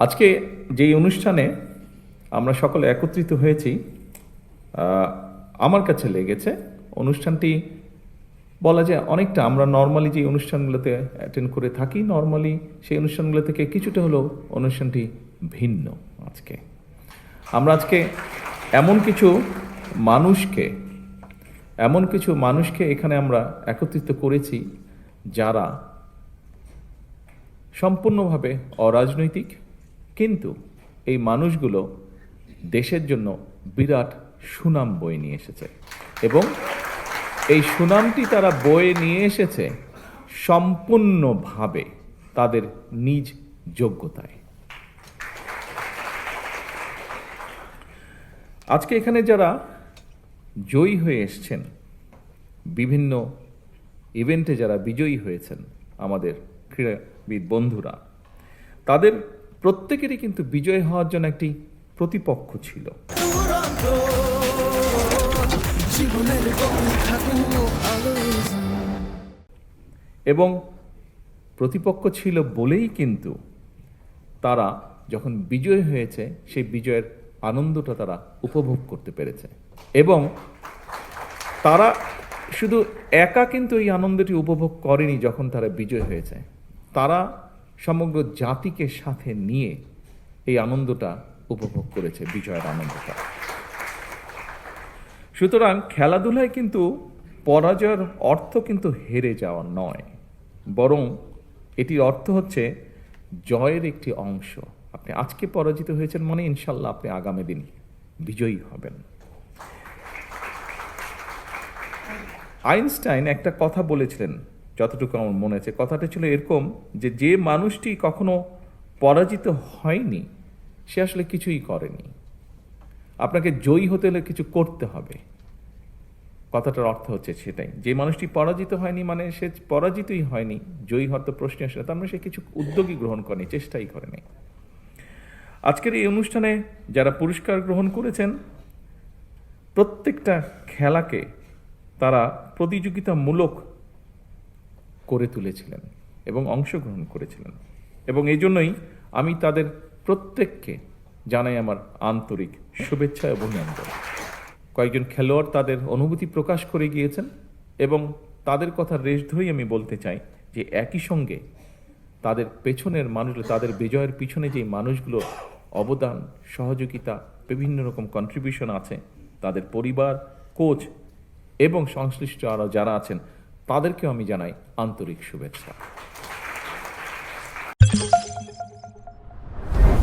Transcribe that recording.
আজকে যেই অনুষ্ঠানে আমরা সকলে একত্রিত হয়েছি, আমার কাছে লেগেছে অনুষ্ঠানটি বলা যায় অনেকটা আমরা নর্মালি যে অনুষ্ঠানগুলোতে অ্যাটেন্ড করে থাকি, নর্মালি সেই অনুষ্ঠানগুলো থেকে কিছুটা হলেও অনুষ্ঠানটি ভিন্ন। আমরা আজকে এমন কিছু মানুষকে এখানে আমরা একত্রিত করেছি যারা সম্পূর্ণভাবে অরাজনৈতিক, কিন্তু এই মানুষগুলো দেশের জন্য বিরাট সুনাম বয়ে নিয়ে এসেছে এবং এই সুনামটি তারা বয়ে নিয়ে এসেছে সম্পূর্ণভাবে তাদের নিজ যোগ্যতায়। আজকে এখানে যারা জয়ী হয়ে এসছেন, বিভিন্ন ইভেন্টে যারা বিজয়ী হয়েছেন, আমাদের ক্রীড়াবিদ বন্ধুরা, তাদের প্রত্যেকেরই কিন্তু বিজয় হওয়ার জন্য একটি প্রতিপক্ষ ছিল। এবং প্রতিপক্ষ ছিল বলেই কিন্তু তারা যখন বিজয় হয়েছে সেই বিজয়ের আনন্দটা তারা উপভোগ করতে পেরেছে এবং তারা শুধু একা কিন্তু এই আনন্দটি উপভোগ করেনি। যখন তারা বিজয় হয়েছে, তারা সমগ্র জাতিকে সাথে নিয়ে এই আনন্দটা উপভোগ করেছে, বিজয়ের আনন্দটা। সুতরাং খেলাধুলায় কিন্তু পরাজয়ের অর্থ কিন্তু হেরে যাওয়া নয়, বরং এটির অর্থ হচ্ছে জয়ের একটি অংশ। আপনি আজকে পরাজিত হয়েছেন মানে ইনশাল্লাহ আপনি আগামী দিন বিজয়ী হবেন। আইনস্টাইন একটা কথা বলেছিলেন, যতটুকু আমার মনে আছে, কথাটা ছিল এরকম যে যে মানুষটি কখনো পরাজিত হয়নি সে আসলে কিছুই করেনি। আপনাকে জয়ী হতে হলে কিছু করতে হবে। কথাটার অর্থ হচ্ছে সেটাই, যে মানুষটি পরাজিত হয়নি মানে সে পরাজিতই হয়নি, জয়ী হওয়ার তো প্রশ্ন আসে না, তার মানে সে কিছু উদ্যোগই গ্রহণ করেনি, চেষ্টাই করেনি। আজকের এই অনুষ্ঠানে যারা পুরস্কার গ্রহণ করেছেন, প্রত্যেকটা খেলাকে তারা প্রতিযোগিতামূলক করে তুলেছিলেন এবং অংশগ্রহণ করেছিলেন, এবং এই জন্যই আমি তাদের প্রত্যেককে জানাই আমার আন্তরিক শুভেচ্ছা এবং অভিনন্দন। কয়েকজন খেলোয়াড় তাদের অনুভূতি প্রকাশ করে গিয়েছেন এবং তাদের কথা রেশ ধরেই আমি বলতে চাই যে একই সঙ্গে তাদের পেছনের মানুষগুলো, তাদের বিজয়ের পিছনে যে মানুষগুলো অবদান, সহযোগিতা, বিভিন্ন রকম কন্ট্রিবিউশন আছে, তাদের পরিবার, কোচ এবং সংশ্লিষ্ট আরও যারা আছেন, তাদেরকেও আমি জানাই আন্তরিক শুভেচ্ছা।